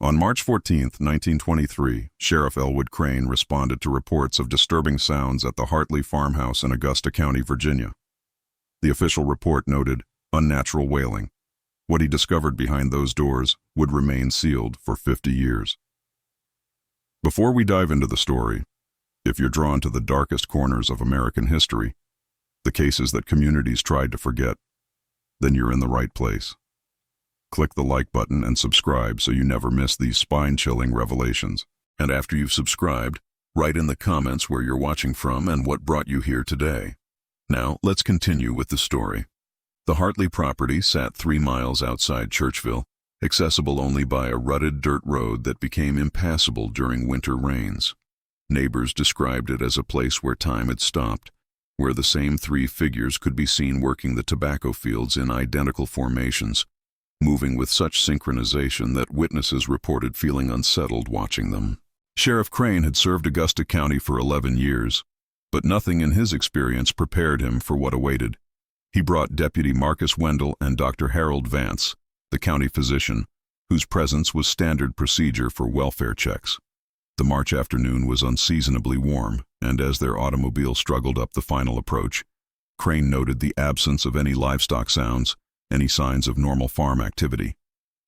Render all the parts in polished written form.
On March 14, 1923, Sheriff Elwood Crane responded to reports of disturbing sounds at the Hartley farmhouse in Augusta County, Virginia. The official report noted unnatural wailing. What he discovered behind those doors would remain sealed for 50 years. Before we dive into the story, if you're drawn to the darkest corners of American history, the cases that communities tried to forget, then you're in the right place. Click the like button and subscribe so you never miss these spine-chilling revelations. And after you've subscribed, write in the comments where you're watching from and what brought you here today. Now, let's continue with the story. The Hartley property sat 3 miles outside Churchville, accessible only by a rutted dirt road that became impassable during winter rains. Neighbors described it as a place where time had stopped, where the same 3 figures could be seen working the tobacco fields in identical formations, moving with such synchronization that witnesses reported feeling unsettled watching them. Sheriff Crane had served Augusta County for 11 years, but nothing in his experience prepared him for what awaited. He brought Deputy Marcus Wendell and Dr. Harold Vance, the county physician, whose presence was standard procedure for welfare checks. The March afternoon was unseasonably warm, and as their automobile struggled up the final approach, Crane noted the absence of any livestock sounds, any signs of normal farm activity.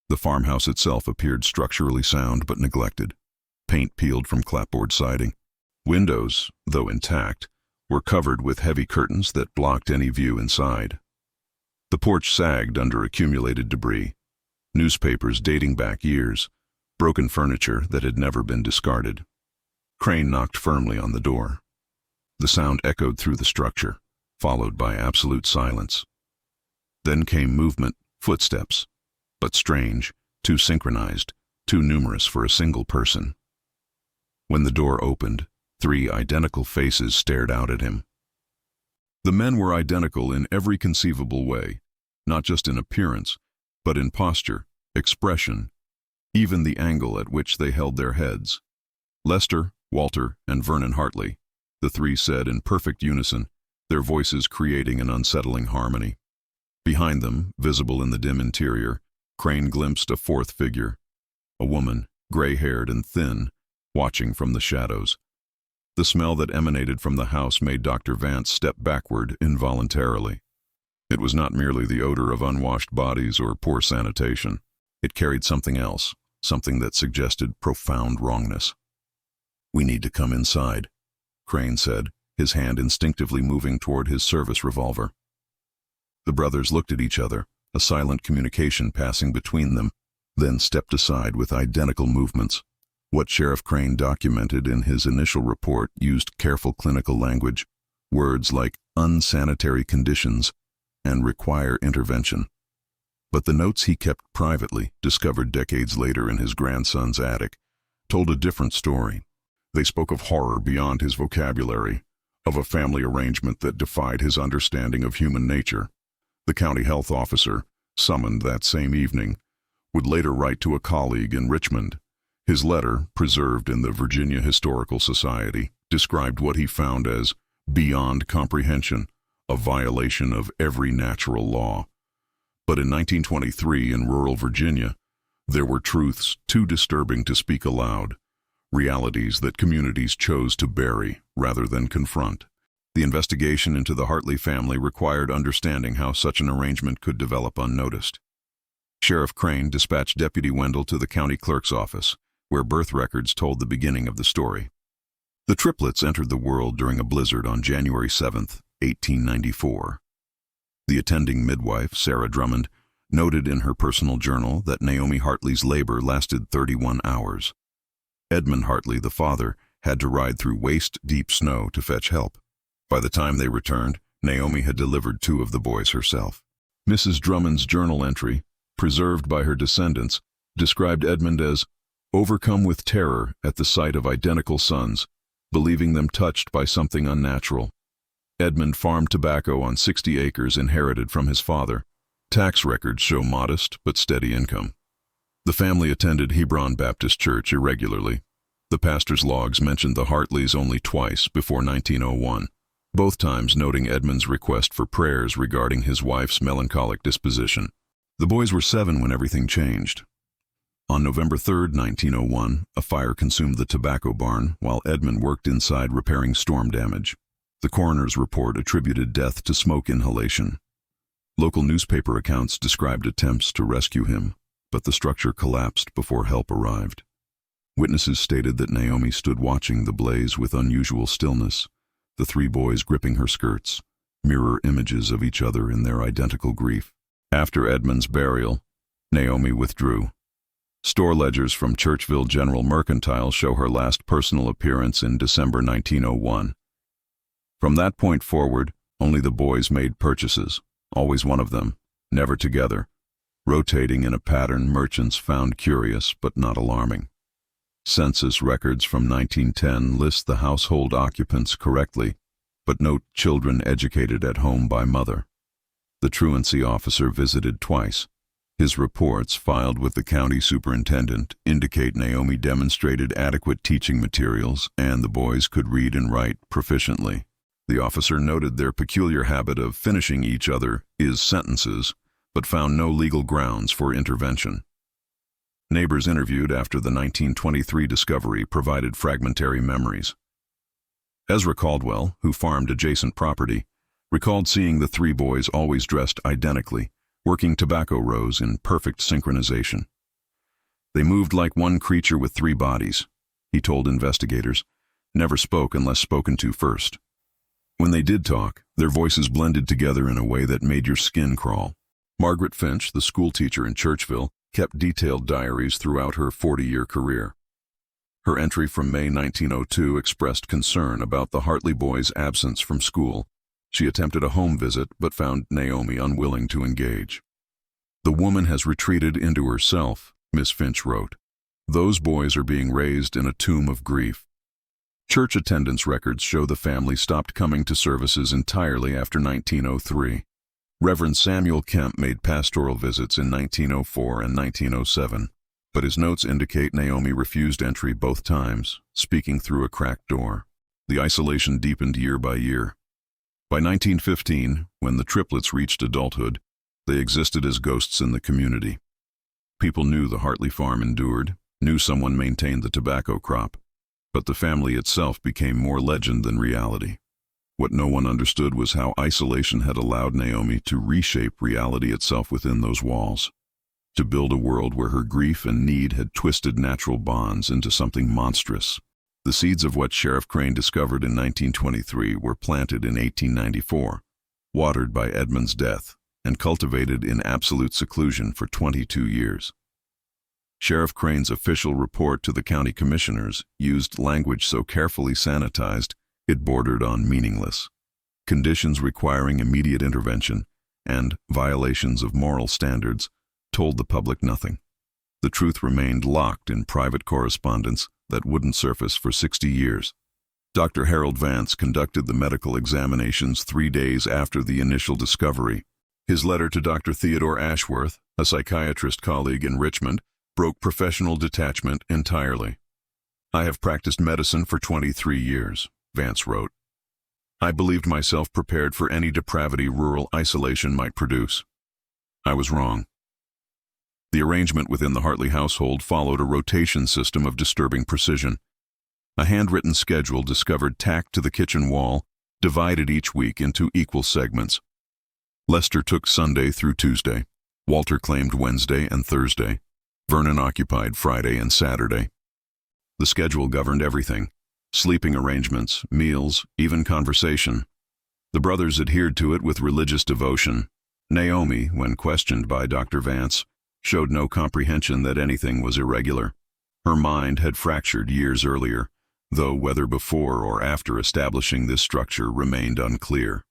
The farmhouse itself appeared structurally sound but neglected. Paint peeled from clapboard siding. Windows, though intact, were covered with heavy curtains that blocked any view inside. The porch sagged under accumulated debris, newspapers dating back years, broken furniture that had never been discarded. Crane knocked firmly on the door. The sound echoed through the structure, followed by absolute silence. Then came movement, footsteps, but strange, too synchronized, too numerous for a single person. When the door opened, 3 identical faces stared out at him. The men were identical in every conceivable way, not just in appearance, but in posture, expression, even the angle at which they held their heads. Lester, Walter, and Vernon Hartley, the 3 said in perfect unison, their voices creating an unsettling harmony. Behind them, visible in the dim interior, Crane glimpsed a 4th figure, a woman, gray-haired and thin, watching from the shadows. The smell that emanated from the house made Dr. Vance step backward involuntarily. It was not merely the odor of unwashed bodies or poor sanitation. It carried something else, something that suggested profound wrongness. "We need to come inside," Crane said, his hand instinctively moving toward his service revolver. The brothers looked at each other, a silent communication passing between them, then stepped aside with identical movements. What Sheriff Crane documented in his initial report used careful clinical language, words like unsanitary conditions and require intervention. But the notes he kept privately, discovered decades later in his grandson's attic, told a different story. They spoke of horror beyond his vocabulary, of a family arrangement that defied his understanding of human nature. The county health officer, summoned that same evening, would later write to a colleague in Richmond. His letter, preserved in the Virginia Historical Society, described what he found as beyond comprehension, a violation of every natural law. But in 1923 in rural Virginia, there were truths too disturbing to speak aloud, realities that communities chose to bury rather than confront. The investigation into the Hartley family required understanding how such an arrangement could develop unnoticed. Sheriff Crane dispatched Deputy Wendell to the county clerk's office, where birth records told the beginning of the story. The triplets entered the world during a blizzard on January 7, 1894. The attending midwife, Sarah Drummond, noted in her personal journal that Naomi Hartley's labor lasted 31 hours. Edmund Hartley, the father, had to ride through waist-deep snow to fetch help. By the time they returned, Naomi had delivered 2 of the boys herself. Mrs. Drummond's journal entry, preserved by her descendants, described Edmund as overcome with terror at the sight of identical sons, believing them touched by something unnatural. Edmund farmed tobacco on 60 acres inherited from his father. Tax records show modest but steady income. The family attended Hebron Baptist Church irregularly. The pastor's logs mentioned the Hartleys only twice before 1901, both times noting Edmund's request for prayers regarding his wife's melancholic disposition. The boys were 7 when everything changed. On November 3, 1901, a fire consumed the tobacco barn while Edmund worked inside repairing storm damage. The coroner's report attributed death to smoke inhalation. Local newspaper accounts described attempts to rescue him, but the structure collapsed before help arrived. Witnesses stated that Naomi stood watching the blaze with unusual stillness, the three boys gripping her skirts, mirror images of each other in their identical grief. After Edmund's burial, Naomi withdrew. Store ledgers from Churchville General Mercantile show her last personal appearance in December 1901. From that point forward, only the boys made purchases, always one of them, never together, rotating in a pattern merchants found curious but not alarming. Census records from 1910 list the household occupants correctly, but note children educated at home by mother. The truancy officer visited twice. His reports, filed with the county superintendent, indicate Naomi demonstrated adequate teaching materials and the boys could read and write proficiently. The officer noted their peculiar habit of finishing each other is sentences, but found no legal grounds for intervention. Neighbors interviewed after the 1923 discovery provided fragmentary memories. Ezra Caldwell, who farmed adjacent property, recalled seeing the three boys always dressed identically, working tobacco rows in perfect synchronization. They moved like one creature with three bodies, he told investigators, never spoke unless spoken to first. When they did talk, their voices blended together in a way that made your skin crawl. Margaret Finch, the schoolteacher in Churchville, kept detailed diaries throughout her 40-year career. Her entry from May 1902 expressed concern about the Hartley boys' absence from school. She attempted a home visit but found Naomi unwilling to engage. "The woman has retreated into herself," Miss Finch wrote. "Those boys are being raised in a tomb of grief." Church attendance records show the family stopped coming to services entirely after 1903. Reverend Samuel Kemp made pastoral visits in 1904 and 1907, but his notes indicate Naomi refused entry both times, speaking through a cracked door. The isolation deepened year by year. By 1915, when the triplets reached adulthood, they existed as ghosts in the community. People knew the Hartley farm endured, knew someone maintained the tobacco crop, but the family itself became more legend than reality. What no one understood was how isolation had allowed Naomi to reshape reality itself within those walls, to build a world where her grief and need had twisted natural bonds into something monstrous. The seeds of what Sheriff Crane discovered in 1923 were planted in 1894, watered by Edmund's death, and cultivated in absolute seclusion for 22 years. Sheriff Crane's official report to the county commissioners used language so carefully sanitized it bordered on meaningless. Conditions requiring immediate intervention and violations of moral standards told the public nothing. The truth remained locked in private correspondence that wouldn't surface for 60 years. Dr. Harold Vance conducted the medical examinations 3 days after the initial discovery. His letter to Dr. Theodore Ashworth, a psychiatrist colleague in Richmond, broke professional detachment entirely. "I have practiced medicine for 23 years, Vance wrote. "I believed myself prepared for any depravity rural isolation might produce. I was wrong." The arrangement within the Hartley household followed a rotation system of disturbing precision. A handwritten schedule discovered tacked to the kitchen wall, divided each week into equal segments. Lester took Sunday through Tuesday. Walter claimed Wednesday and Thursday. Vernon occupied Friday and Saturday. The schedule governed everything: sleeping arrangements, meals, even conversation. The brothers adhered to it with religious devotion. Naomi, when questioned by Dr. Vance, showed no comprehension that anything was irregular. Her mind had fractured years earlier, though whether before or after establishing this structure remained unclear.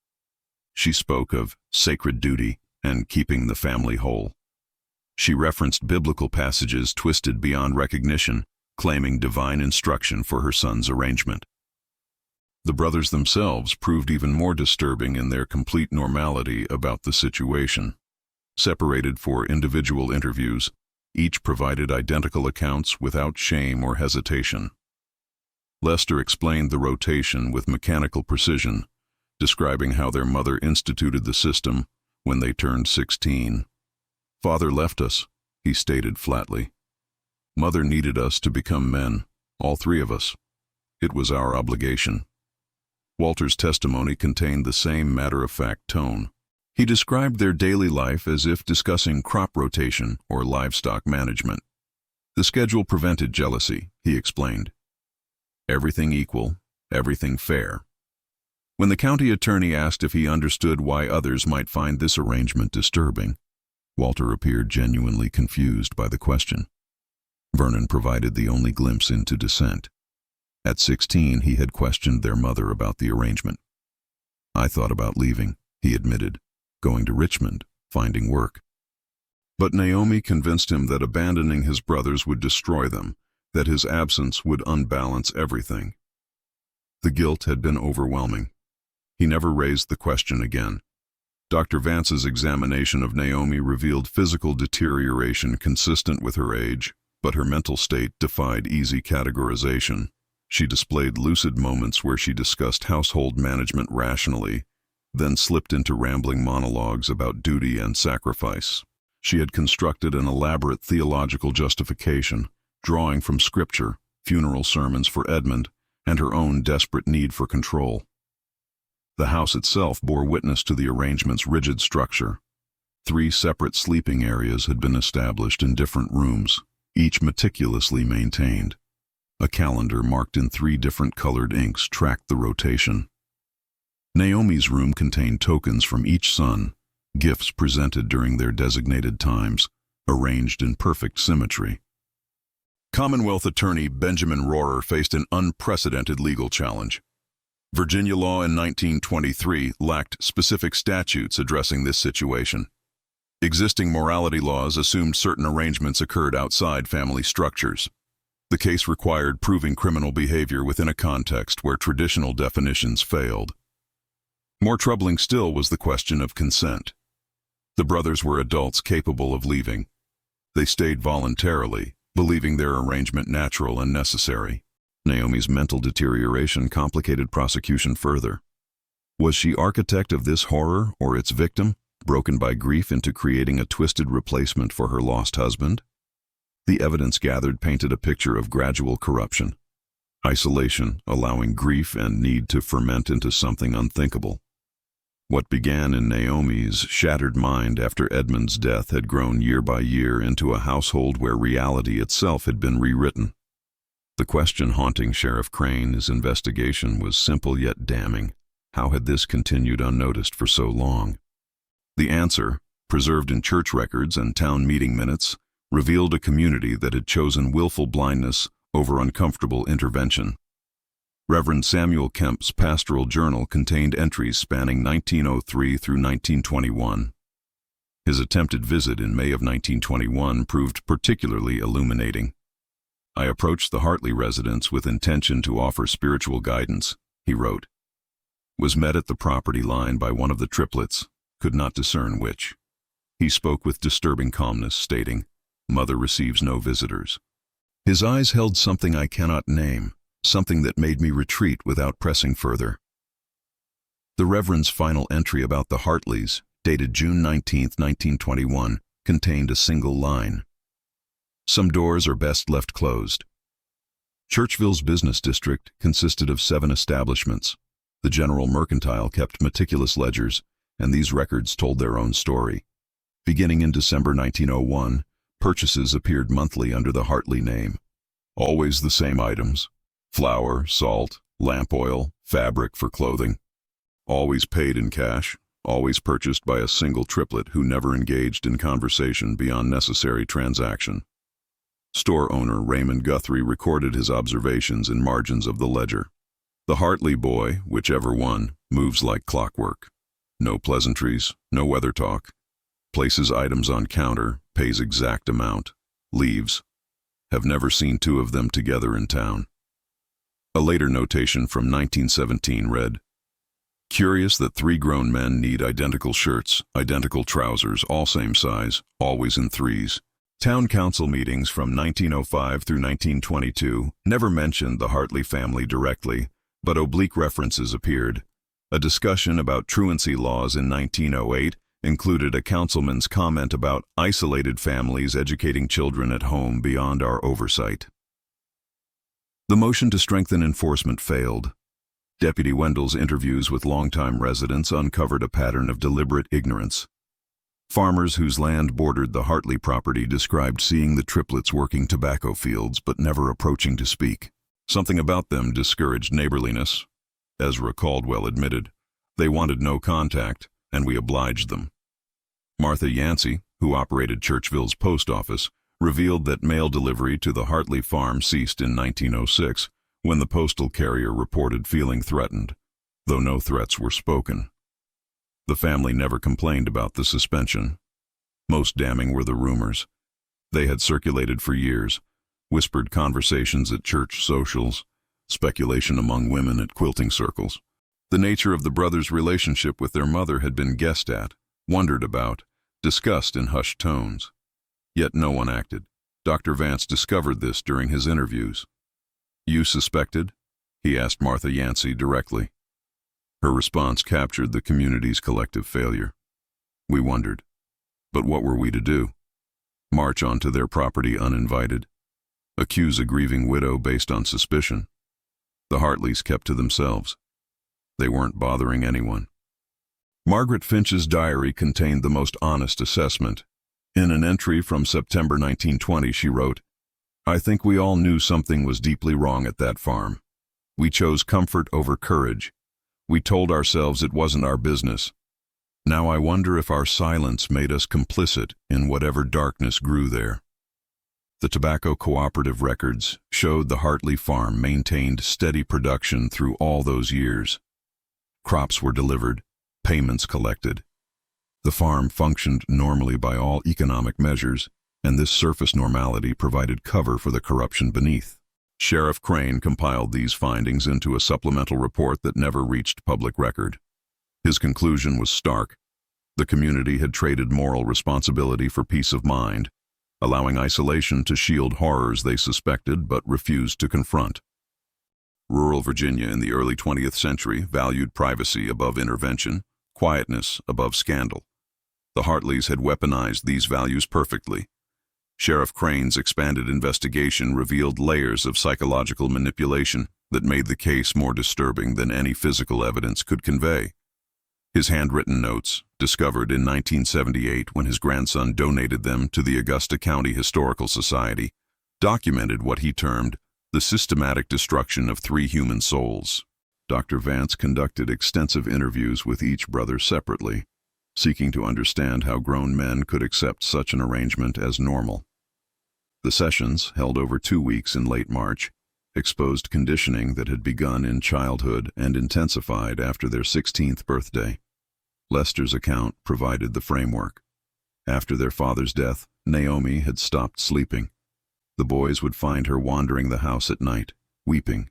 She spoke of sacred duty and keeping the family whole. She referenced biblical passages twisted beyond recognition, claiming divine instruction for her son's arrangement. The brothers themselves proved even more disturbing in their complete normality about the situation. Separated for individual interviews, each provided identical accounts without shame or hesitation. Lester explained the rotation with mechanical precision, describing how their mother instituted the system when they turned 16. "Father left us," he stated flatly. Mother needed us to become men, all three of us. It was our obligation. Walter's testimony contained the same matter-of-fact tone. He described their daily life as if discussing crop rotation or livestock management. The schedule prevented jealousy, he explained. Everything equal, everything fair. When the county attorney asked if he understood why others might find this arrangement disturbing, Walter appeared genuinely confused by the question. Vernon provided the only glimpse into dissent. At 16, he had questioned their mother about the arrangement. I thought about leaving, he admitted, going to Richmond, finding work. But Naomi convinced him that abandoning his brothers would destroy them, that his absence would unbalance everything. The guilt had been overwhelming. He never raised the question again. Dr. Vance's examination of Naomi revealed physical deterioration consistent with her age, but her mental state defied easy categorization. She displayed lucid moments where she discussed household management rationally, then slipped into rambling monologues about duty and sacrifice. She had constructed an elaborate theological justification, drawing from scripture, funeral sermons for Edmund, and her own desperate need for control. The house itself bore witness to the arrangement's rigid structure. 3 separate sleeping areas had been established in different rooms, each meticulously maintained. A calendar marked in 3 different colored inks tracked the rotation. Naomi's room contained tokens from each son, gifts presented during their designated times, arranged in perfect symmetry. Commonwealth attorney Benjamin Rohrer faced an unprecedented legal challenge. Virginia law in 1923 lacked specific statutes addressing this situation. Existing morality laws assumed certain arrangements occurred outside family structures. The case required proving criminal behavior within a context where traditional definitions failed. More troubling still was the question of consent. The brothers were adults capable of leaving. They stayed voluntarily, believing their arrangement natural and necessary. Naomi's mental deterioration complicated prosecution further. Was she architect of this horror or its victim, broken by grief into creating a twisted replacement for her lost husband? The evidence gathered painted a picture of gradual corruption. Isolation, allowing grief and need to ferment into something unthinkable. What began in Naomi's shattered mind after Edmund's death had grown year by year into a household where reality itself had been rewritten. The question haunting Sheriff Crane's investigation was simple yet damning. How had this continued unnoticed for so long? The answer, preserved in church records and town meeting minutes, revealed a community that had chosen willful blindness over uncomfortable intervention. Reverend Samuel Kemp's pastoral journal contained entries spanning 1903 through 1921. His attempted visit in May of 1921 proved particularly illuminating. I approached the Hartley residence with intention to offer spiritual guidance, he wrote. Was met at the property line by one of the triplets, could not discern which. He spoke with disturbing calmness, stating, "Mother receives no visitors." His eyes held something I cannot name, something that made me retreat without pressing further. The Reverend's final entry about the Hartleys, dated June 19, 1921, contained a single line. Some doors are best left closed. Churchville's business district consisted of 7 establishments. The General Mercantile kept meticulous ledgers, and these records told their own story. Beginning in December 1901, purchases appeared monthly under the Hartley name. Always the same items: flour, salt, lamp oil, fabric for clothing. Always paid in cash, always purchased by a single triplet who never engaged in conversation beyond necessary transaction. Store owner Raymond Guthrie recorded his observations in margins of the ledger. The Hartley boy, whichever one, moves like clockwork. No pleasantries, no weather talk. Places items on counter, pays exact amount, leaves. Have never seen 2 of them together in town. A later notation from 1917 read, "Curious that 3 grown men need identical shirts, identical trousers, all same size, always in 3s. Town council meetings from 1905 through 1922 never mentioned the Hartley family directly, but oblique references appeared. A discussion about truancy laws in 1908 included a councilman's comment about isolated families educating children at home beyond our oversight. The motion to strengthen enforcement failed. Deputy Wendell's interviews with longtime residents uncovered a pattern of deliberate ignorance. Farmers whose land bordered the Hartley property described seeing the triplets working tobacco fields but never approaching to speak. Something about them discouraged neighborliness. Ezra Caldwell admitted, "They wanted no contact, and we obliged them." Martha Yancey, who operated Churchville's post office, revealed that mail delivery to the Hartley farm ceased in 1906 when the postal carrier reported feeling threatened, though no threats were spoken. The family never complained about the suspension. Most damning were the rumors. They had circulated for years, whispered conversations at church socials, speculation among women at quilting circles. The nature of the brothers' relationship with their mother had been guessed at, wondered about, discussed in hushed tones. Yet no one acted. Dr. Vance discovered this during his interviews. "You suspected?" he asked Martha Yancey directly. Her response captured the community's collective failure. "We wondered. But what were we to do? March onto their property uninvited? Accuse a grieving widow based on suspicion? The Hartleys kept to themselves. They weren't bothering anyone." Margaret Finch's diary contained the most honest assessment. In an entry from September 1920, she wrote, "I think we all knew something was deeply wrong at that farm. We chose comfort over courage. We told ourselves it wasn't our business. Now I wonder if our silence made us complicit in whatever darkness grew there." The tobacco cooperative records showed the Hartley farm maintained steady production through all those years. Crops were delivered, payments collected. The farm functioned normally by all economic measures, and this surface normality provided cover for the corruption beneath. Sheriff Crane compiled these findings into a supplemental report that never reached public record. His conclusion was stark. The community had traded moral responsibility for peace of mind, allowing isolation to shield horrors they suspected but refused to confront. Rural Virginia in the early 20th century valued privacy above intervention, quietness above scandal. The Hartleys had weaponized these values perfectly. Sheriff Crane's expanded investigation revealed layers of psychological manipulation that made the case more disturbing than any physical evidence could convey. His handwritten notes, discovered in 1978 when his grandson donated them to the Augusta County Historical Society, documented what he termed the systematic destruction of 3 human souls. Dr. Vance conducted extensive interviews with each brother separately, seeking to understand how grown men could accept such an arrangement as normal. The sessions, held over 2 weeks in late March, exposed conditioning that had begun in childhood and intensified after their 16th birthday. Lester's account provided the framework. After their father's death, Naomi had stopped sleeping. The boys would find her wandering the house at night, weeping.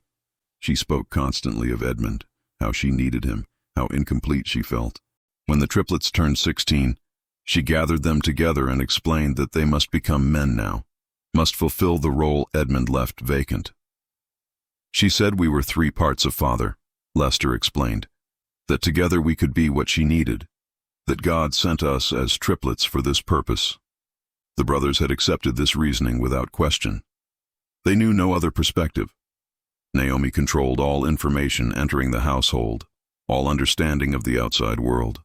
She spoke constantly of Edmund, how she needed him, how incomplete she felt. When the triplets turned 16, she gathered them together and explained that they must become men now, must fulfill the role Edmund left vacant. "She said we were 3 parts of father," Lester explained, "that together we could be what she needed, that God sent us as triplets for this purpose." The brothers had accepted this reasoning without question. They knew no other perspective. Naomi controlled all information entering the household, all understanding of the outside world.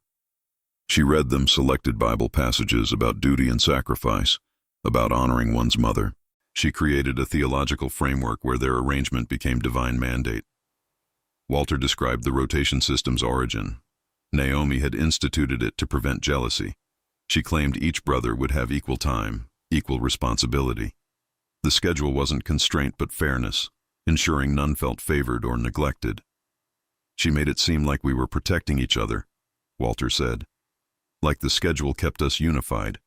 She read them selected Bible passages about duty and sacrifice, about honoring one's mother. She created a theological framework where their arrangement became divine mandate. Walter described the rotation system's origin. Naomi had instituted it to prevent jealousy. She claimed each brother would have equal time, equal responsibility. The schedule wasn't constraint but fairness, ensuring none felt favored or neglected. "She made it seem like we were protecting each other," Walter said, "like the schedule kept us unified."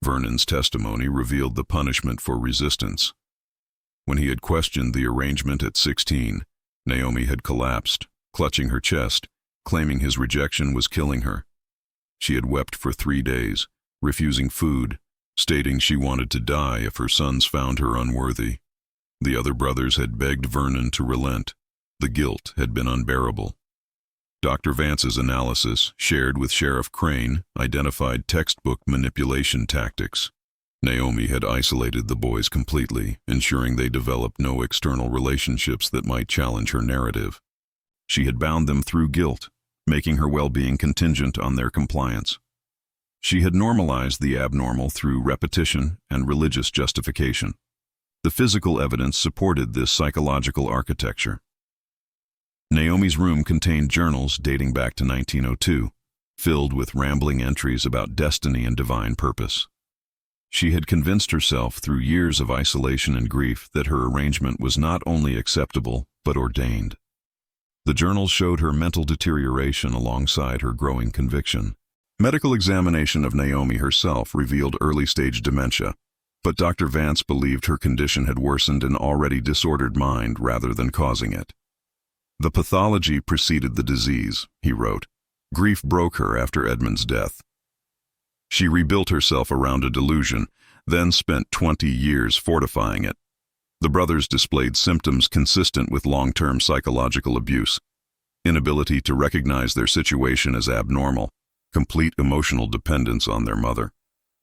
Vernon's testimony revealed the punishment for resistance. When he had questioned the arrangement at 16, Naomi had collapsed, clutching her chest, claiming his rejection was killing her. She had wept for 3 days, refusing food, stating she wanted to die if her sons found her unworthy. The other brothers had begged Vernon to relent. The guilt had been unbearable. Dr. Vance's analysis, shared with Sheriff Crane, identified textbook manipulation tactics. Naomi had isolated the boys completely, ensuring they developed no external relationships that might challenge her narrative. She had bound them through guilt, making her well-being contingent on their compliance. She had normalized the abnormal through repetition and religious justification. The physical evidence supported this psychological architecture. Naomi's room contained journals dating back to 1902, filled with rambling entries about destiny and divine purpose. She had convinced herself through years of isolation and grief that her arrangement was not only acceptable, but ordained. The journals showed her mental deterioration alongside her growing conviction. Medical examination of Naomi herself revealed early-stage dementia, but Dr. Vance believed her condition had worsened an already disordered mind rather than causing it. The pathology preceded the disease, he wrote. Grief broke her after Edmund's death. She rebuilt herself around a delusion, then spent 20 years fortifying it. The brothers displayed symptoms consistent with long-term psychological abuse: inability to recognize their situation as abnormal, complete emotional dependence on their mother,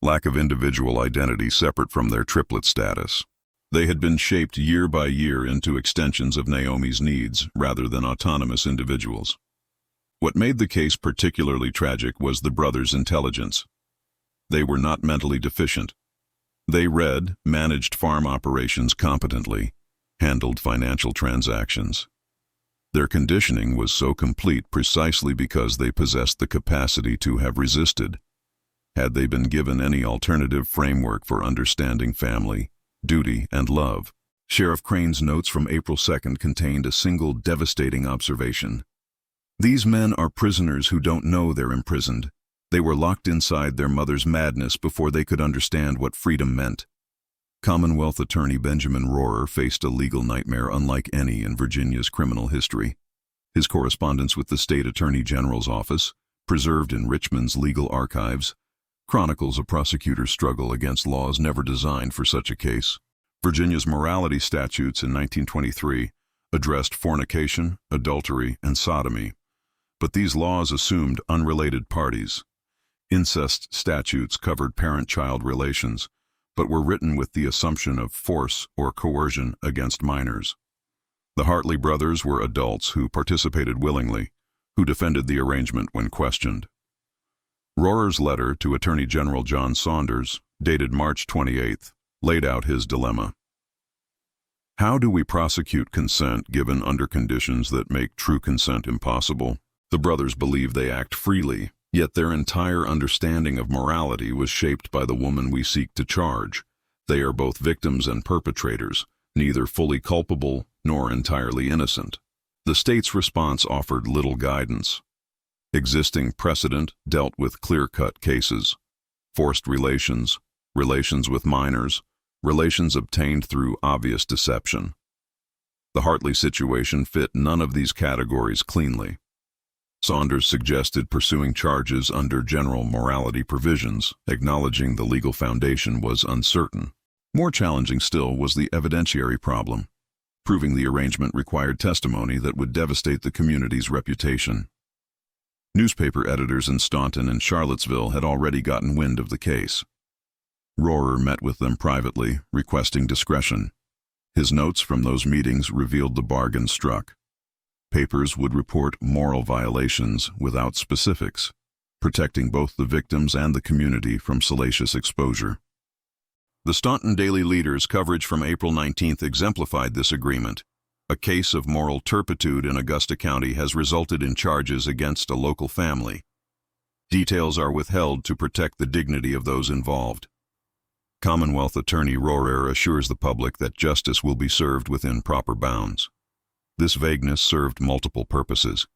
lack of individual identity separate from their triplet status. They had been shaped year by year into extensions of Naomi's needs rather than autonomous individuals. What made the case particularly tragic was the brothers' intelligence. They were not mentally deficient. They read, managed farm operations competently, handled financial transactions. Their conditioning was so complete precisely because they possessed the capacity to have resisted. Had they been given any alternative framework for understanding family, duty, and love? Sheriff Crane's notes from April 2nd contained a single devastating observation. These men are prisoners who don't know they're imprisoned. They were locked inside their mother's madness before they could understand what freedom meant. Commonwealth Attorney Benjamin Rohrer faced a legal nightmare unlike any in Virginia's criminal history. His correspondence with the State Attorney General's office, preserved in Richmond's legal archives, chronicles a prosecutor's struggle against laws never designed for such a case. Virginia's morality statutes in 1923 addressed fornication, adultery, and sodomy, but these laws assumed unrelated parties. Incest statutes covered parent-child relations, but were written with the assumption of force or coercion against minors. The Hartley brothers were adults who participated willingly, who defended the arrangement when questioned. Rohrer's letter to Attorney General John Saunders, dated March 28th, laid out his dilemma. How do we prosecute consent given under conditions that make true consent impossible? The brothers believe they act freely, yet their entire understanding of morality was shaped by the woman we seek to charge. They are both victims and perpetrators, neither fully culpable nor entirely innocent. The state's response offered little guidance. Existing precedent dealt with clear-cut cases: forced relations, relations with minors, relations obtained through obvious deception. The Hartley situation fit none of these categories cleanly. Saunders suggested pursuing charges under general morality provisions, acknowledging the legal foundation was uncertain. More challenging still was the evidentiary problem. Proving the arrangement required testimony that would devastate the community's reputation. Newspaper editors in Staunton and Charlottesville had already gotten wind of the case. Rohrer met with them privately, requesting discretion. His notes from those meetings revealed the bargain struck. Papers would report moral violations without specifics, protecting both the victims and the community from salacious exposure. The Staunton Daily Leader's coverage from April 19th exemplified this agreement. A case of moral turpitude in Augusta County has resulted in charges against a local family. Details are withheld to protect the dignity of those involved. Commonwealth Attorney Rohrer assures the public that justice will be served within proper bounds. This vagueness served multiple purposes.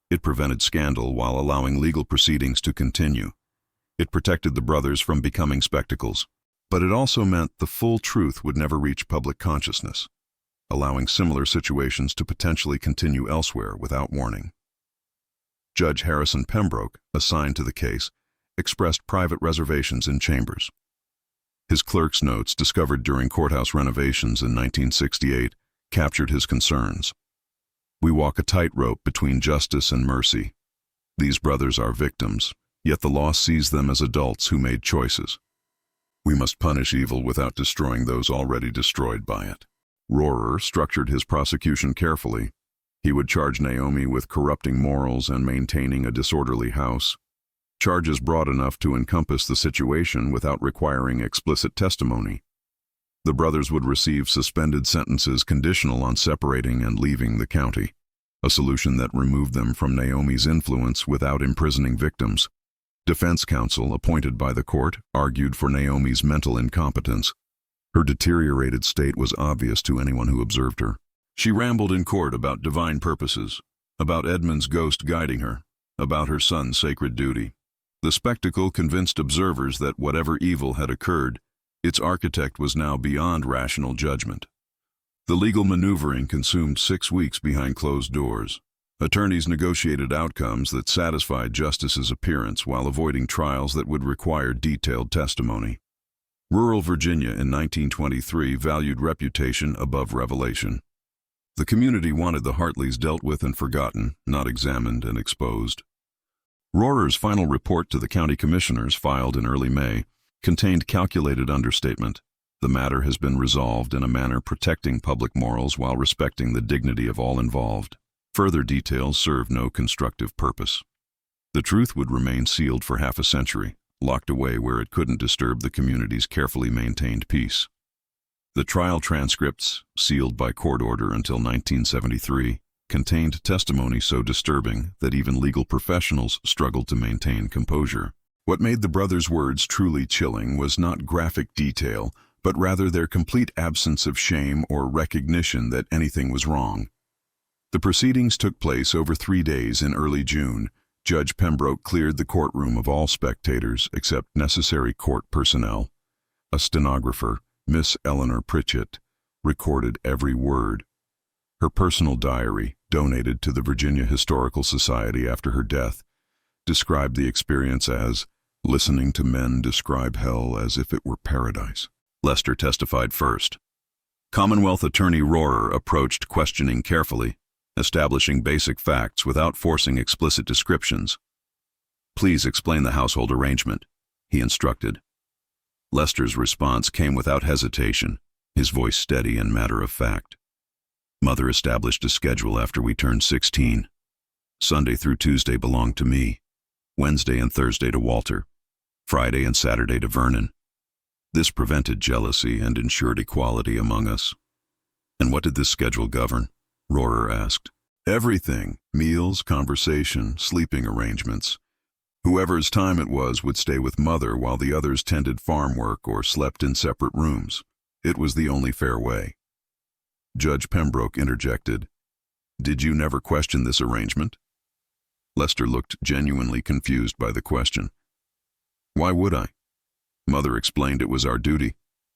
It prevented scandal while allowing legal proceedings to continue. It protected the brothers from becoming spectacles. But it also meant the full truth would never reach public consciousness, allowing similar situations to potentially continue elsewhere without warning. Judge Harrison Pembroke, assigned to the case, expressed private reservations in chambers. His clerk's notes, discovered during courthouse renovations in 1968, captured his concerns. We walk a tightrope between justice and mercy. These brothers are victims, yet the law sees them as adults who made choices. We must punish evil without destroying those already destroyed by it. Rohrer structured his prosecution carefully. He would charge Naomi with corrupting morals and maintaining a disorderly house, charges broad enough to encompass the situation without requiring explicit testimony. The brothers would receive suspended sentences conditional on separating and leaving the county, a solution that removed them from Naomi's influence without imprisoning victims. Defense counsel, appointed by the court, argued for Naomi's mental incompetence. Her deteriorated state was obvious to anyone who observed her. She rambled in court about divine purposes, about Edmund's ghost guiding her, about her son's sacred duty. The spectacle convinced observers that whatever evil had occurred, its architect was now beyond rational judgment. The legal maneuvering consumed 6 weeks behind closed doors. Attorneys negotiated outcomes that satisfied justice's appearance while avoiding trials that would require detailed testimony. Rural Virginia in 1923 valued reputation above revelation. The community wanted the Hartleys dealt with and forgotten, not examined and exposed. Rohrer's final report to the county commissioners, filed in early May, contained calculated understatement. The matter has been resolved in a manner protecting public morals while respecting the dignity of all involved. Further details served no constructive purpose. The truth would remain sealed for half a century, locked away where it couldn't disturb the community's carefully maintained peace. The trial transcripts, sealed by court order until 1973, contained testimony so disturbing that even legal professionals struggled to maintain composure. What made the brothers' words truly chilling was not graphic detail, but rather their complete absence of shame or recognition that anything was wrong. The proceedings took place over 3 days in early June. Judge Pembroke cleared the courtroom of all spectators except necessary court personnel. A stenographer, Miss Eleanor Pritchett, recorded every word. Her personal diary, donated to the Virginia Historical Society after her death, described the experience as listening to men describe hell as if it were paradise. Lester testified first. Commonwealth Attorney Rohrer approached questioning carefully, establishing basic facts without forcing explicit descriptions. "Please explain the household arrangement," he instructed. Lester's response came without hesitation, his voice steady and matter-of-fact. "Mother established a schedule after we turned 16. Sunday through Tuesday belonged to me, Wednesday and Thursday to Walter, Friday and Saturday to Vernon. This prevented jealousy and ensured equality among us." "And what did this schedule govern?" Rohrer asked. "Everything: meals, conversation, sleeping arrangements. Whoever's time it was would stay with Mother while the others tended farm work or slept in separate rooms. It was the only fair way." Judge Pembroke interjected, "Did you never question this arrangement?" Lester looked genuinely confused by the question. "Why would I? Mother explained it was our duty.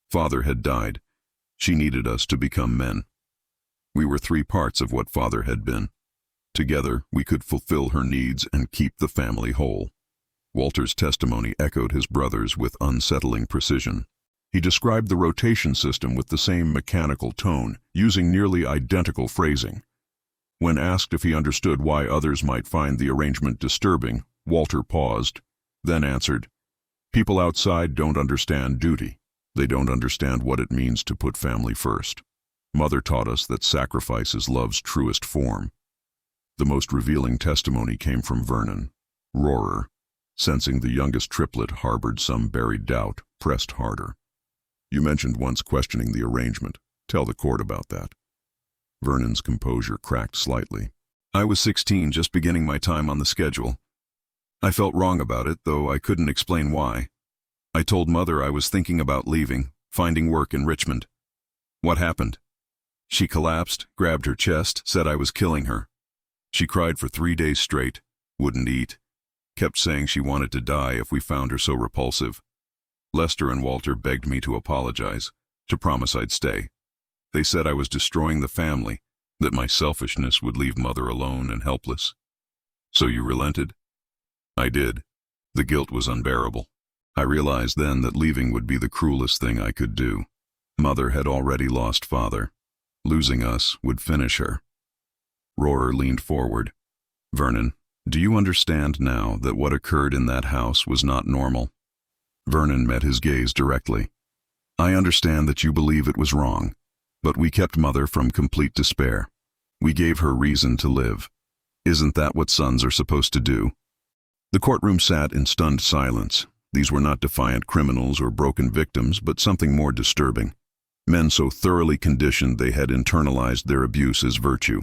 Father had died. She needed us to become men. We were 3 parts of what Father had been. Together, we could fulfill her needs and keep the family whole." Walter's testimony echoed his brother's with unsettling precision. He described the rotation system with the same mechanical tone, using nearly identical phrasing. When asked if he understood why others might find the arrangement disturbing, Walter paused, then answered, "People outside don't understand duty. They don't understand what it means to put family first. Mother taught us that sacrifice is love's truest form." The most revealing testimony came from Vernon. Rohrer, sensing the youngest Triplet harbored some buried doubt, pressed harder. "You mentioned once questioning the arrangement. Tell the court about that." Vernon's composure cracked slightly. "I was 16, just beginning my time on the schedule. I felt wrong about it, though I couldn't explain why. I told Mother I was thinking about leaving, finding work in Richmond. What happened? She collapsed, grabbed her chest, said I was killing her. She cried for 3 days straight, wouldn't eat, kept saying she wanted to die if we found her so repulsive. Lester and Walter begged me to apologize, to promise I'd stay. They said I was destroying the family, that my selfishness would leave Mother alone and helpless. So you relented?" "I did. The guilt was unbearable. I realized then that leaving would be the cruelest thing I could do. Mother had already lost Father. Losing us would finish her." Rohrer leaned forward. Vernon, do you understand now that what occurred in that house was not normal? Vernon met his gaze directly. I understand that you believe it was wrong, but we kept Mother from complete despair. We gave her reason to live. Isn't that what sons are supposed to do? The courtroom sat in stunned silence. These were not defiant criminals or broken victims, but something more disturbing. Men so thoroughly conditioned they had internalized their abuse as virtue.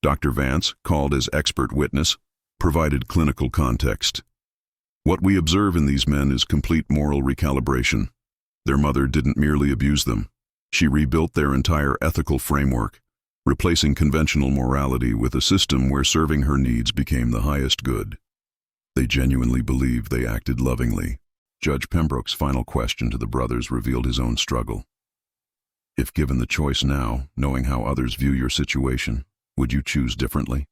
Dr. Vance, called as expert witness, provided clinical context. What we observe in these men is complete moral recalibration. Their mother didn't merely abuse them. She rebuilt their entire ethical framework, replacing conventional morality with a system where serving her needs became the highest good. They genuinely believed they acted lovingly. Judge Pembroke's final question to the brothers revealed his own struggle. If given the choice now, knowing how others view your situation, would you choose differently?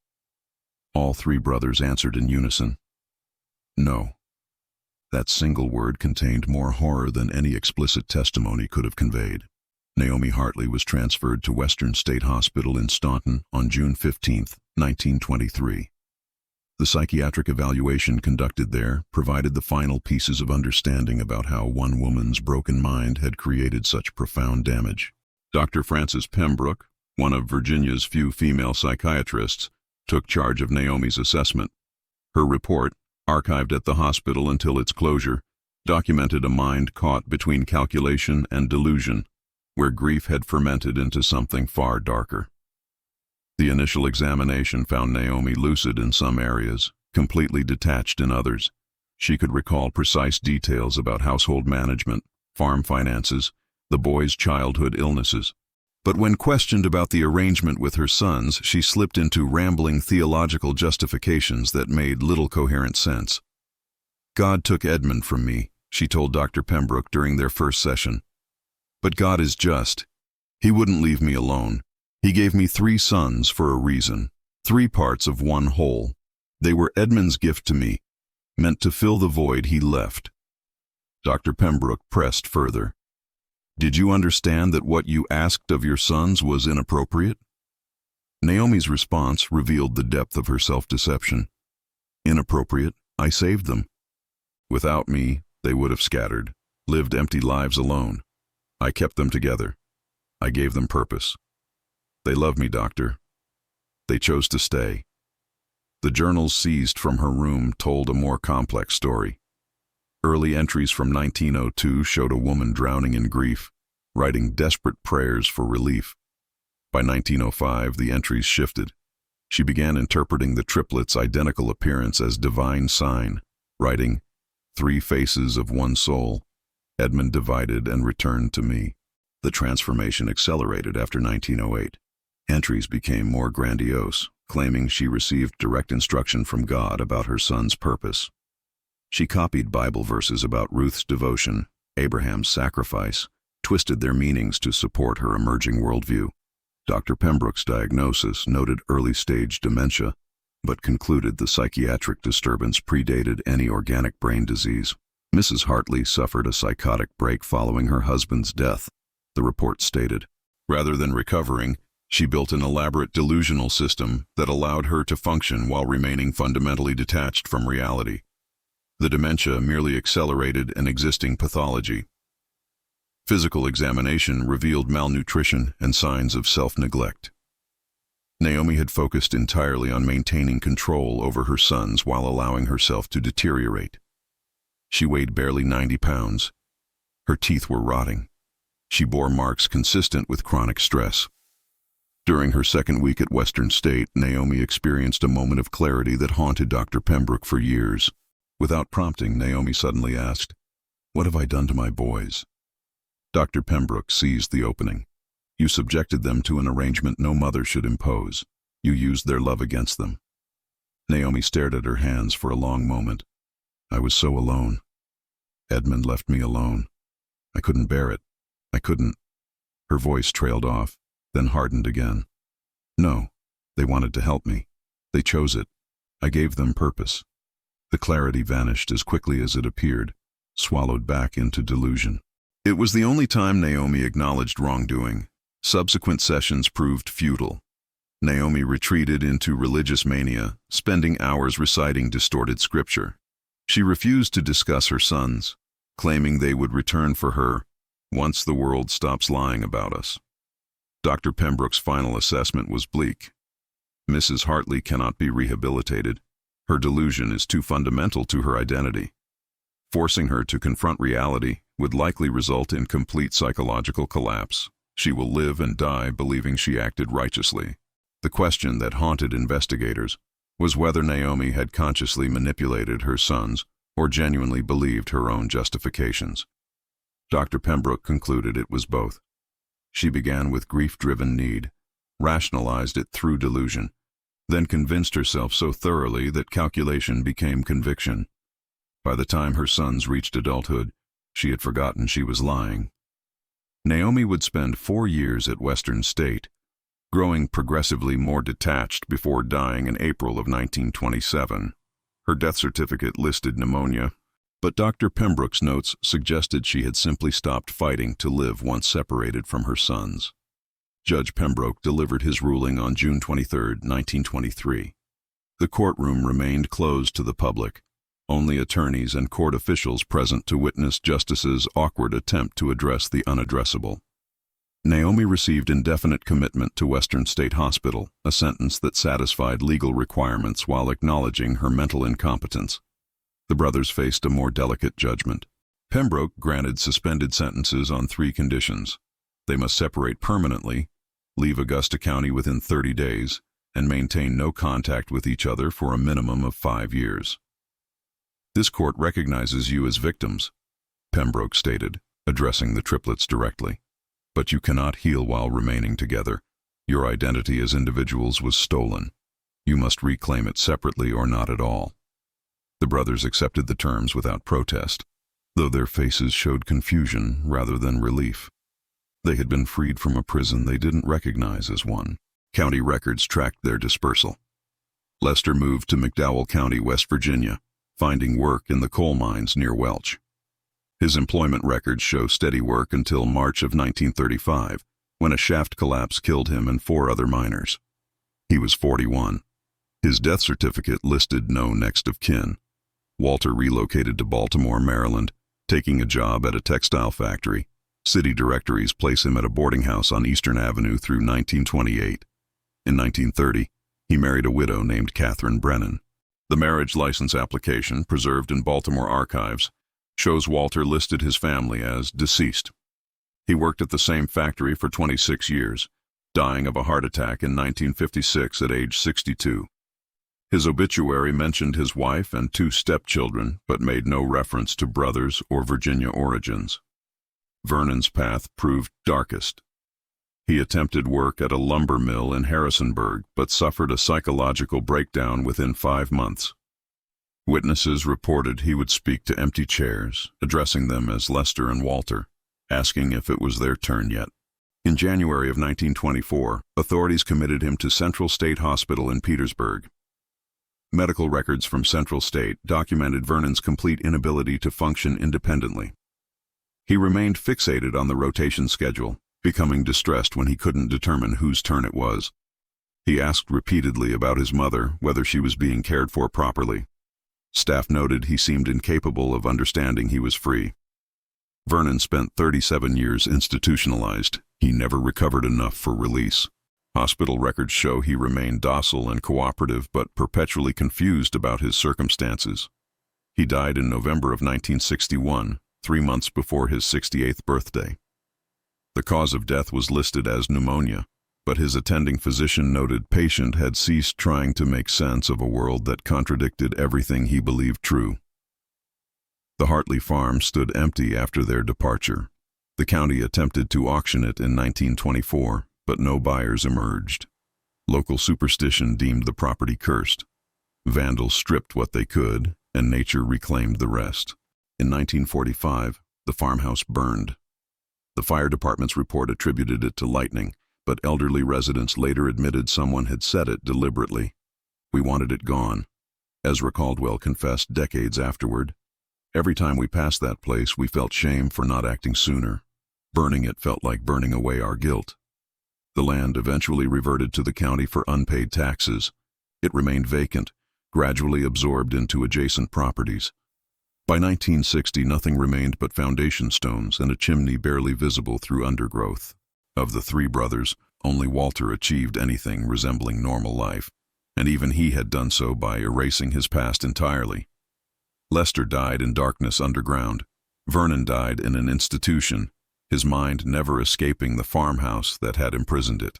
All three brothers answered in unison. No. That single word contained more horror than any explicit testimony could have conveyed. Naomi Hartley was transferred to Western State Hospital in Staunton on June 15, 1923. The psychiatric evaluation conducted there provided the final pieces of understanding about how one woman's broken mind had created such profound damage. Dr. Frances Pembroke, one of Virginia's few female psychiatrists, took charge of Naomi's assessment. Her report, archived at the hospital until its closure, documented a mind caught between calculation and delusion, where grief had fermented into something far darker. The initial examination found Naomi lucid in some areas, completely detached in others. She could recall precise details about household management, farm finances, the boys' childhood illnesses. But when questioned about the arrangement with her sons, she slipped into rambling theological justifications that made little coherent sense. God took Edmund from me, she told Dr. Pembroke during their first session. But God is just. He wouldn't leave me alone. He gave me 3 sons for a reason, 3 parts of one whole. They were Edmund's gift to me, meant to fill the void he left. Dr. Pembroke pressed further. Did you understand that what you asked of your sons was inappropriate? Naomi's response revealed the depth of her self-deception. Inappropriate, I saved them. Without me, they would have scattered, lived empty lives alone. I kept them together. I gave them purpose. They love me, Doctor. They chose to stay. The journals seized from her room told a more complex story. Early entries from 1902 showed a woman drowning in grief, writing desperate prayers for relief. By 1905, the entries shifted. She began interpreting the triplets' identical appearance as divine sign, writing, 3 faces of one soul. Edmund divided and returned to me. The transformation accelerated after 1908. Entries became more grandiose, claiming she received direct instruction from God about her son's purpose. She copied Bible verses about Ruth's devotion, Abraham's sacrifice, twisted their meanings to support her emerging worldview. Dr. Pembroke's diagnosis noted early-stage dementia, but concluded the psychiatric disturbance predated any organic brain disease. Mrs. Hartley suffered a psychotic break following her husband's death, the report stated. Rather than recovering, she built an elaborate delusional system that allowed her to function while remaining fundamentally detached from reality. The dementia merely accelerated an existing pathology. Physical examination revealed malnutrition and signs of self-neglect. Naomi had focused entirely on maintaining control over her sons while allowing herself to deteriorate. She weighed barely 90 pounds. Her teeth were rotting. She bore marks consistent with chronic stress. During her second week at Western State, Naomi experienced a moment of clarity that haunted Dr. Pembroke for years. Without prompting, Naomi suddenly asked, "What have I done to my boys?" Dr. Pembroke seized the opening. "You subjected them to an arrangement no mother should impose. You used their love against them." Naomi stared at her hands for a long moment. "I was so alone. Edmund left me alone. I couldn't bear it. I couldn't." Her voice trailed off, then hardened again. "No, they wanted to help me. They chose it. I gave them purpose." The clarity vanished as quickly as it appeared, swallowed back into delusion. It was the only time Naomi acknowledged wrongdoing. Subsequent sessions proved futile. Naomi retreated into religious mania, spending hours reciting distorted scripture. She refused to discuss her sons, claiming they would return for her once the world stops lying about us. Dr. Pembroke's final assessment was bleak. Mrs. Hartley cannot be rehabilitated. Her delusion is too fundamental to her identity. Forcing her to confront reality would likely result in complete psychological collapse. She will live and die believing she acted righteously. The question that haunted investigators was whether Naomi had consciously manipulated her sons or genuinely believed her own justifications. Dr. Pembroke concluded it was both. She began with grief-driven need, rationalized it through delusion, then convinced herself so thoroughly that calculation became conviction. By the time her sons reached adulthood, she had forgotten she was lying. Naomi would spend 4 years at Western State, growing progressively more detached before dying in April of 1927. Her death certificate listed pneumonia, but Dr. Pembroke's notes suggested she had simply stopped fighting to live once separated from her sons. Judge Pembroke delivered his ruling on June 23, 1923. The courtroom remained closed to the public. Only attorneys and court officials present to witness Justice's awkward attempt to address the unaddressable. Naomi received indefinite commitment to Western State Hospital, a sentence that satisfied legal requirements while acknowledging her mental incompetence. The brothers faced a more delicate judgment. Pembroke granted suspended sentences on 3 conditions. They must separate permanently, leave Augusta County within 30 days, and maintain no contact with each other for a minimum of 5 years. "This court recognizes you as victims," Pembroke stated, addressing the triplets directly. "But you cannot heal while remaining together. Your identity as individuals was stolen. You must reclaim it separately or not at all." The brothers accepted the terms without protest, though their faces showed confusion rather than relief. They had been freed from a prison they didn't recognize as one. County records tracked their dispersal. Lester moved to McDowell County, West Virginia, finding work in the coal mines near Welch. His employment records show steady work until March of 1935, when a shaft collapse killed him and 4 other miners. He was 41. His death certificate listed no next of kin. Walter relocated to Baltimore, Maryland, taking a job at a textile factory. City directories place him at a boarding house on Eastern Avenue through 1928. In 1930, he married a widow named Catherine Brennan. The marriage license application, preserved in Baltimore archives, shows Walter listed his family as deceased. He worked at the same factory for 26 years, dying of a heart attack in 1956 at age 62. His obituary mentioned his wife and 2 stepchildren, but made no reference to brothers or Virginia origins. Vernon's path proved darkest. He attempted work at a lumber mill in Harrisonburg, but suffered a psychological breakdown within 5 months. Witnesses reported he would speak to empty chairs, addressing them as Lester and Walter, asking if it was their turn yet. In January of 1924, authorities committed him to Central State Hospital in Petersburg. Medical records from Central State documented Vernon's complete inability to function independently. He remained fixated on the rotation schedule, becoming distressed when he couldn't determine whose turn it was. He asked repeatedly about his mother, whether she was being cared for properly. Staff noted he seemed incapable of understanding he was free. Vernon spent 37 years institutionalized. He never recovered enough for release. Hospital records show he remained docile and cooperative, but perpetually confused about his circumstances. He died in November of 1961, 3 months before his 68th birthday. The cause of death was listed as pneumonia, but his attending physician noted patient had ceased trying to make sense of a world that contradicted everything he believed true. The Hartley farm stood empty after their departure. The county attempted to auction it in 1924, but no buyers emerged. Local superstition deemed the property cursed. Vandals stripped what they could, and nature reclaimed the rest. In 1945, the farmhouse burned. The fire department's report attributed it to lightning, but elderly residents later admitted someone had set it deliberately. "We wanted it gone," Ezra Caldwell confessed decades afterward. "Every time we passed that place, we felt shame for not acting sooner. Burning it felt like burning away our guilt." The land eventually reverted to the county for unpaid taxes. It remained vacant, gradually absorbed into adjacent properties. By 1960, nothing remained but foundation stones and a chimney barely visible through undergrowth. Of the three brothers, only Walter achieved anything resembling normal life, and even he had done so by erasing his past entirely. Lester died in darkness underground. Vernon died in an institution, his mind never escaping the farmhouse that had imprisoned it.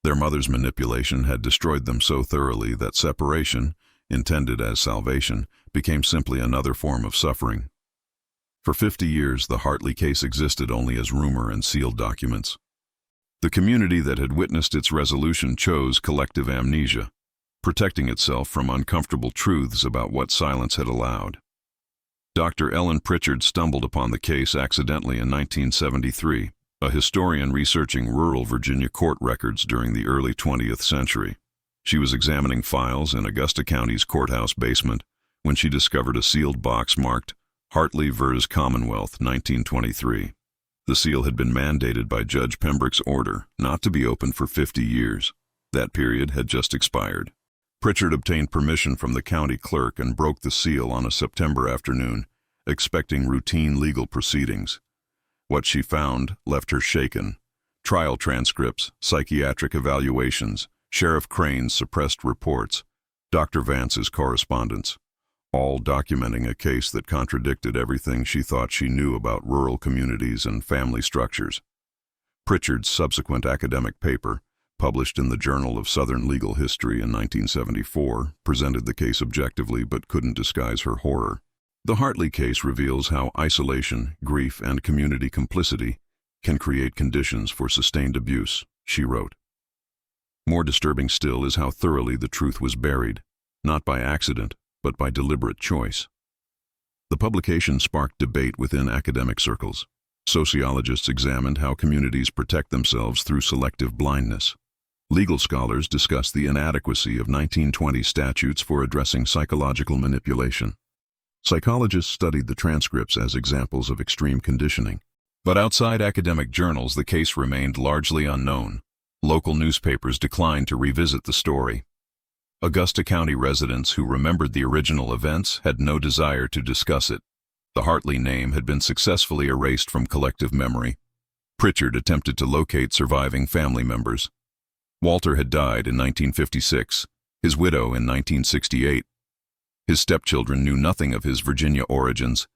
Their mother's manipulation had destroyed them so thoroughly that separation, intended as salvation, became simply another form of suffering. For 50 years, the Hartley case existed only as rumor and sealed documents. The community that had witnessed its resolution chose collective amnesia, protecting itself from uncomfortable truths about what silence had allowed. Dr. Ellen Pritchard stumbled upon the case accidentally in 1973, a historian researching rural Virginia court records during the early 20th century. She was examining files in Augusta County's courthouse basement when she discovered a sealed box marked Hartley vs. Commonwealth, 1923. The seal had been mandated by Judge Pembroke's order not to be opened for 50 years. That period had just expired. Pritchard obtained permission from the county clerk and broke the seal on a September afternoon, expecting routine legal proceedings. What she found left her shaken. Trial transcripts, psychiatric evaluations, Sheriff Crane's suppressed reports, Dr. Vance's correspondence, all documenting a case that contradicted everything she thought she knew about rural communities and family structures. Pritchard's subsequent academic paper, published in the Journal of Southern Legal History in 1974, presented the case objectively but couldn't disguise her horror. The Hartley case reveals how isolation, grief, and community complicity can create conditions for sustained abuse, she wrote. More disturbing still is how thoroughly the truth was buried, not by accident, but by deliberate choice. The publication sparked debate within academic circles. Sociologists examined how communities protect themselves through selective blindness. Legal scholars discussed the inadequacy of 1920 statutes for addressing psychological manipulation. Psychologists studied the transcripts as examples of extreme conditioning. But outside academic journals, the case remained largely unknown. Local newspapers declined to revisit the story. Augusta County residents who remembered the original events had no desire to discuss it. The Hartley name had been successfully erased from collective memory. Pritchard attempted to locate surviving family members. Walter had died in 1956, his widow in 1968. His stepchildren knew nothing of his Virginia origins.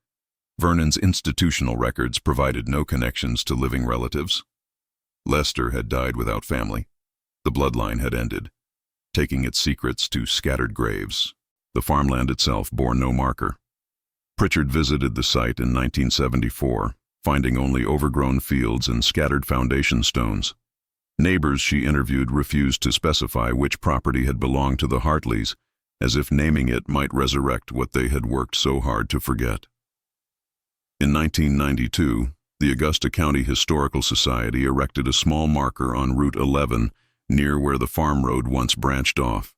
Vernon's institutional records provided no connections to living relatives. Lester had died without family. The bloodline had ended, taking its secrets to scattered graves. The farmland itself bore no marker. Pritchard visited the site in 1974, finding only overgrown fields and scattered foundation stones. Neighbors she interviewed refused to specify which property had belonged to the Hartleys, as if naming it might resurrect what they had worked so hard to forget. In 1992, the Augusta County Historical Society erected a small marker on Route 11 near where the farm road once branched off.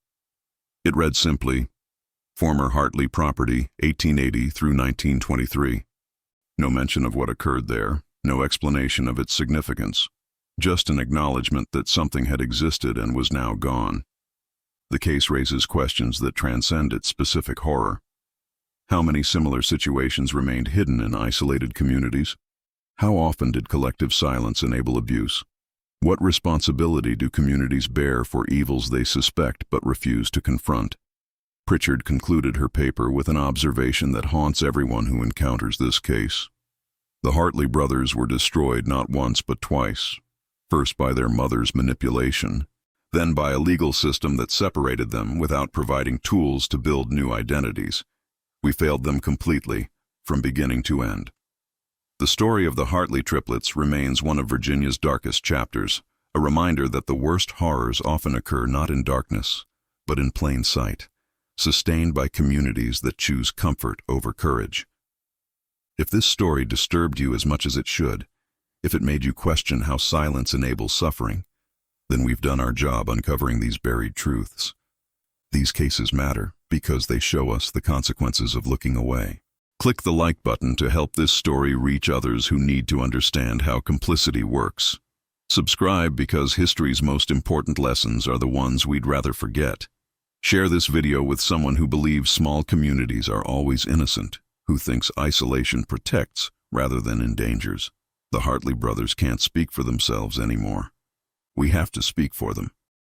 It read simply, Former Hartley Property, 1880 through 1923. No mention of what occurred there, no explanation of its significance, just an acknowledgement that something had existed and was now gone. The case raises questions that transcend its specific horror. How many similar situations remained hidden in isolated communities? How often did collective silence enable abuse? What responsibility do communities bear for evils they suspect but refuse to confront? Pritchard concluded her paper with an observation that haunts everyone who encounters this case. The Hartley brothers were destroyed not once but twice, first by their mother's manipulation, then by a legal system that separated them without providing tools to build new identities. We failed them completely, from beginning to end. The story of the Hartley triplets remains one of Virginia's darkest chapters, a reminder that the worst horrors often occur not in darkness, but in plain sight, sustained by communities that choose comfort over courage. If this story disturbed you as much as it should, if it made you question how silence enables suffering, then we've done our job uncovering these buried truths. These cases matter because they show us the consequences of looking away. Click the like button to help this story reach others who need to understand how complicity works. Subscribe because history's most important lessons are the ones we'd rather forget. Share this video with someone who believes small communities are always innocent, who thinks isolation protects rather than endangers. The Hartley brothers can't speak for themselves anymore. We have to speak for them.